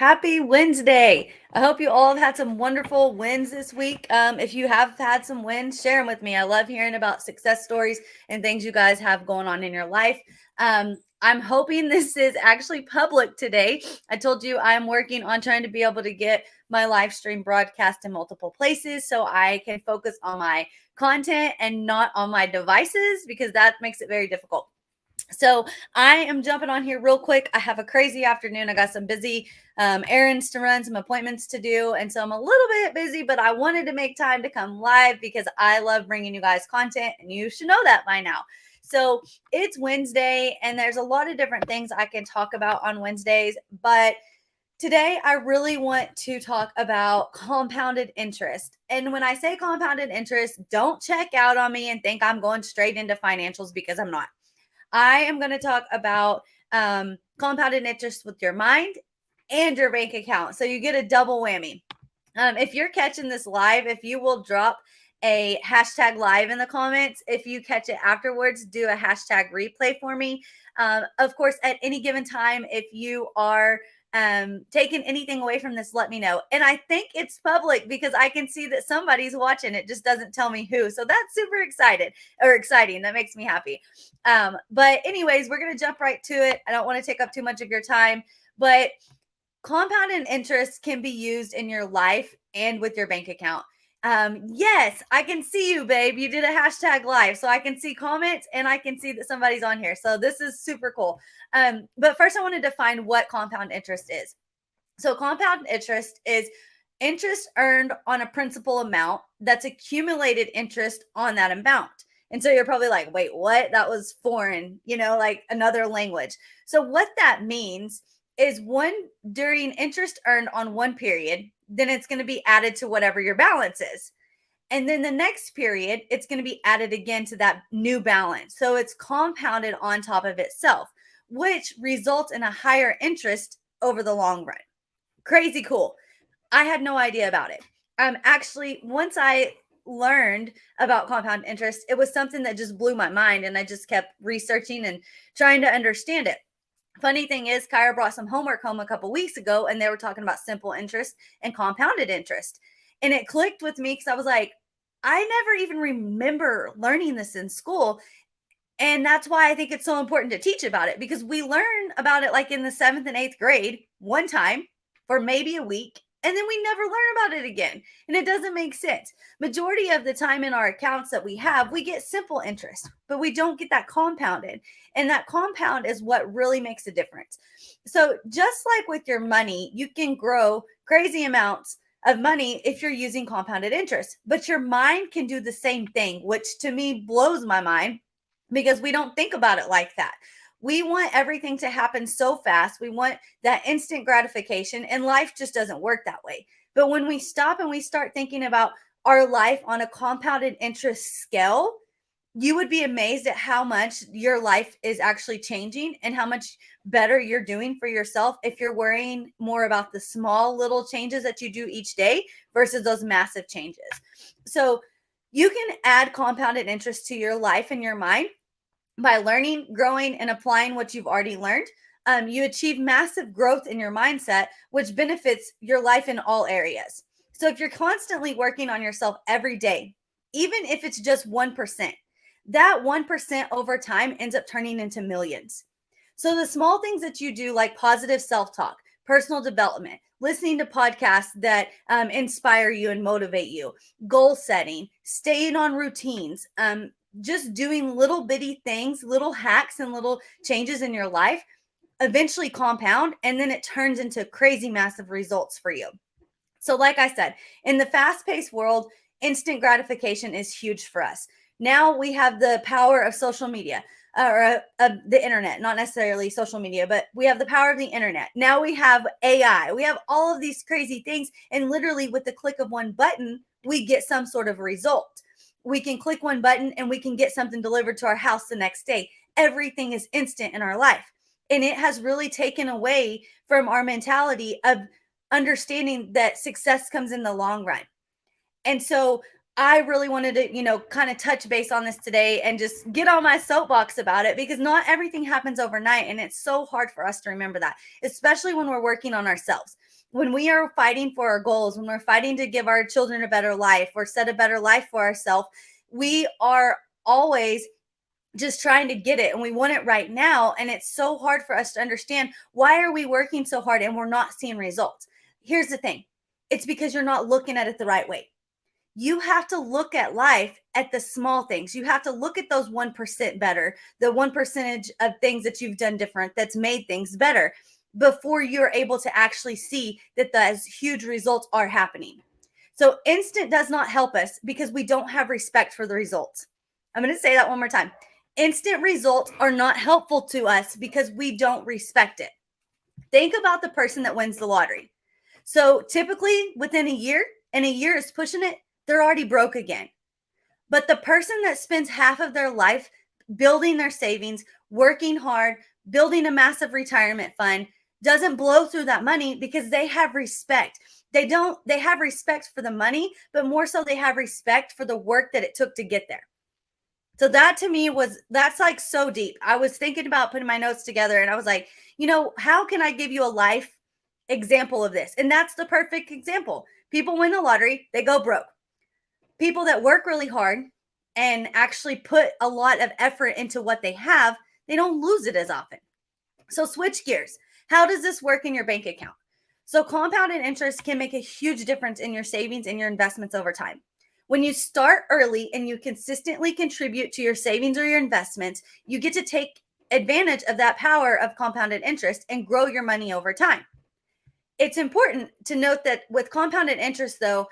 Happy Wednesday. I hope you all have had some wonderful wins this week. If you have had some wins, share them with me. I love hearing about success stories and things you guys have going on in your life. I'm hoping this is actually public today. I told you I'm working on trying to be able to get my live stream broadcast in multiple places so I can focus on my content and not on my devices because that makes it very difficult. So I am jumping on here real quick. I have a crazy afternoon. I got some busy errands to run, some appointments to do. And so I'm a little bit busy, but I wanted to make time to come live because I love bringing you guys content and you should know that by now. So it's Wednesday and there's a lot of different things I can talk about on Wednesdays, but today, I really want to talk about compounded interest. And when I say compounded interest, don't check out on me and think I'm going straight into financials because I'm not. I am going to talk about compounded interest with your mind and your bank account. So you get a double whammy. If you're catching this live, if you will drop a hashtag live in the comments, if you catch it afterwards, do a hashtag replay for me. Of course, at any given time, if you are taking anything away from this, let me know. And I think it's public because I can see that somebody's watching. It just doesn't tell me who. So that's super exciting. That makes me happy. But anyways, we're going to jump right to it. I don't want to take up too much of your time, but compounded interest can be used in your life and with your bank account. Yes, I can see you, babe. You did a hashtag live, so I can see comments and I can see that somebody's on here. So this is super cool. But first, I want to define what compound interest is. So, compound interest is interest earned on a principal amount that's accumulated interest on that amount. And so you're probably like, wait, what? That was foreign, like another language. So, what that means is during interest earned on one period, then it's going to be added to whatever your balance is. And then the next period, it's going to be added again to that new balance. So it's compounded on top of itself, which results in a higher interest over the long run. Crazy cool. I had no idea about it. Actually, once I learned about compound interest, it was something that just blew my mind. And I just kept researching and trying to understand it. Funny thing is, Kyra brought some homework home a couple weeks ago, and they were talking about simple interest and compounded interest. And it clicked with me because I was like, I never even remember learning this in school. And that's why I think it's so important to teach about it because we learn about it like in the 7th and 8th grade one time for maybe a week. And then we never learn about it again. And it doesn't make sense. Majority of the time in our accounts that we have, we get simple interest, but we don't get that compounded. And that compound is what really makes a difference. So just like with your money, you can grow crazy amounts of money if you're using compounded interest, but your mind can do the same thing, which to me blows my mind because we don't think about it like that. We want everything to happen so fast. We want that instant gratification, and life just doesn't work that way. But when we stop and we start thinking about our life on a compounded interest scale, you would be amazed at how much your life is actually changing and how much better you're doing for yourself if you're worrying more about the small little changes that you do each day versus those massive changes. So you can add compounded interest to your life and your mind by learning, growing, and applying what you've already learned. You achieve massive growth in your mindset, which benefits your life in all areas. So if you're constantly working on yourself every day, even if it's just 1%, that 1% over time ends up turning into millions. So the small things that you do, like positive self-talk, personal development, listening to podcasts that inspire you and motivate you, goal setting, staying on routines, just doing little bitty things, little hacks and little changes in your life eventually compound, and then it turns into crazy massive results for you. So like I said, in the fast-paced world, instant gratification is huge for us. Now we have the power of social media or the internet, not necessarily social media, but we have the power of the internet. Now we have AI. We have all of these crazy things. And literally with the click of one button, we get some sort of result. We can click one button and we can get something delivered to our house the next day. Everything is instant in our life. And it has really taken away from our mentality of understanding that success comes in the long run. And so I really wanted to, kind of touch base on this today and just get on my soapbox about it because not everything happens overnight. And it's so hard for us to remember that, especially when we're working on ourselves. When we are fighting for our goals, when we're fighting to give our children a better life or set a better life for ourselves, we are always just trying to get it and we want it right now. And it's so hard for us to understand, why are we working so hard and we're not seeing results? Here's the thing, it's because you're not looking at it the right way. You have to look at life at the small things. You have to look at those 1% better, the 1% of things that you've done different that's made things better before you're able to actually see that those huge results are happening. So instant does not help us because we don't have respect for the results. I'm going to say that one more time. Instant results are not helpful to us because we don't respect it. Think about the person that wins the lottery. So typically within a year, and a year is pushing it, they're already broke again. But the person that spends half of their life building their savings, working hard, building a massive retirement fund, doesn't blow through that money because they have respect. They have respect for the money, but more so they have respect for the work that it took to get there. So that to me that's like so deep. I was thinking about putting my notes together and I was like, how can I give you a life example of this? And that's the perfect example. People win the lottery, they go broke. People that work really hard and actually put a lot of effort into what they have, they don't lose it as often. So switch gears. How does this work in your bank account? So compounded interest can make a huge difference in your savings and your investments over time. When you start early and you consistently contribute to your savings or your investments, you get to take advantage of that power of compounded interest and grow your money over time. It's important to note that with compounded interest, though,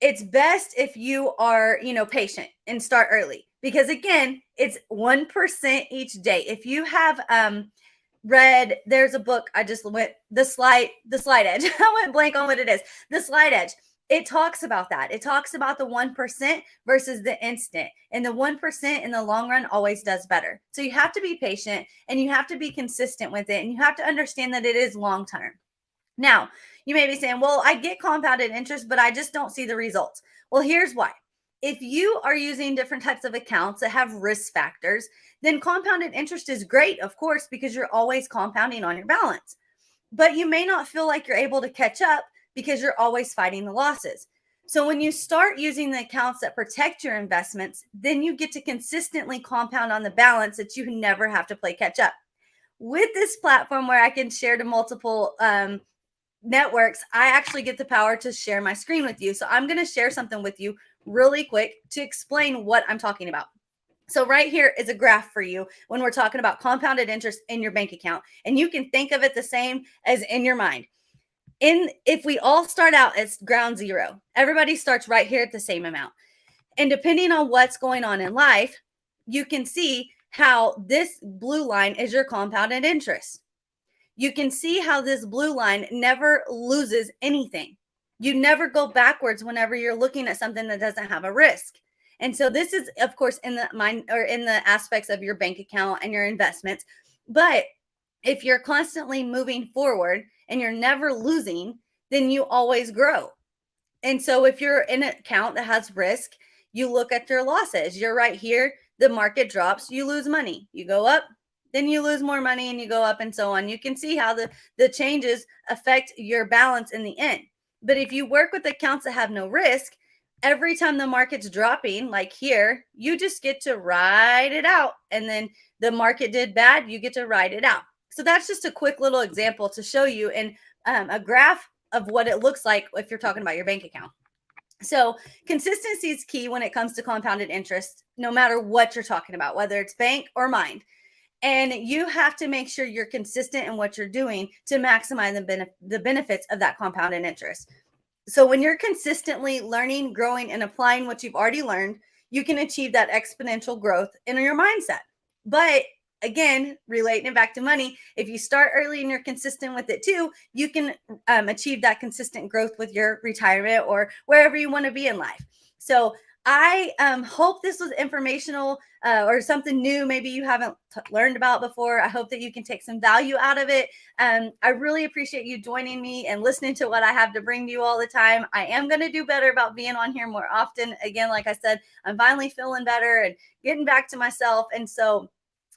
it's best if you are, patient and start early because again, it's 1% each day. If you have read, there's a book, I just went, the slide edge. I went blank on what it is. The slide edge. It talks about that. It talks about the 1% versus the instant. And the 1% in the long run always does better. So you have to be patient and you have to be consistent with it. And you have to understand that it is long term. Now, you may be saying, well, I get compounded interest, but I just don't see the results. Well, here's why. If you are using different types of accounts that have risk factors, then compounded interest is great, of course, because you're always compounding on your balance. But you may not feel like you're able to catch up because you're always fighting the losses. So when you start using the accounts that protect your investments, then you get to consistently compound on the balance that you never have to play catch up. With this platform where I can share to multiple networks, I actually get the power to share my screen with you. So I'm going to share something with you really quick to explain what I'm talking about. So right here is a graph for you when we're talking about compounded interest in your bank account. And you can think of it the same as in your mind. If we all start out as ground zero, everybody starts right here at the same amount. And depending on what's going on in life, you can see how this blue line is your compounded interest. You can see how this blue line never loses anything. You never go backwards whenever you're looking at something that doesn't have a risk. And so this is, of course, in the mind or in the aspects of your bank account and your investments. But if you're constantly moving forward and you're never losing, then you always grow. And so if you're in an account that has risk, you look at your losses. You're right here, the market drops, you lose money. You go up, then you lose more money and you go up and so on. You can see how the changes affect your balance in the end. But if you work with accounts that have no risk, every time the market's dropping, like here, you just get to ride it out. And then the market did bad, you get to ride it out. So that's just a quick little example to show you in a graph of what it looks like if you're talking about your bank account. So consistency is key when it comes to compounded interest, no matter what you're talking about, whether it's bank or mind. And you have to make sure you're consistent in what you're doing to maximize the benefits of that compounded interest. So when you're consistently learning, growing, and applying what you've already learned, you can achieve that exponential growth in your mindset. But again, relating it back to money, if you start early and you're consistent with it too, you can achieve that consistent growth with your retirement or wherever you want to be in life. So I hope this was informational or something new maybe you haven't learned about before. I hope that you can take some value out of it. I really appreciate you joining me and listening to what I have to bring to you all the time. I am going to do better about being on here more often. Again, like I said, I'm finally feeling better and getting back to myself. And so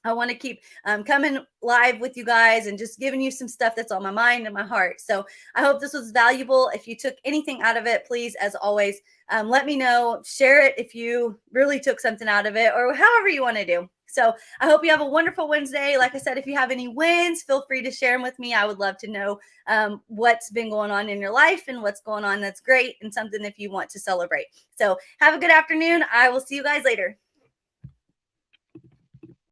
I want to keep coming live with you guys and just giving you some stuff that's on my mind and my heart. So I hope this was valuable. If you took anything out of it, please, as always, let me know. Share it if you really took something out of it or however you want to do. So I hope you have a wonderful Wednesday. Like I said, if you have any wins, feel free to share them with me. I would love to know what's been going on in your life and what's going on that's great and something if you want to celebrate. So have a good afternoon. I will see you guys later.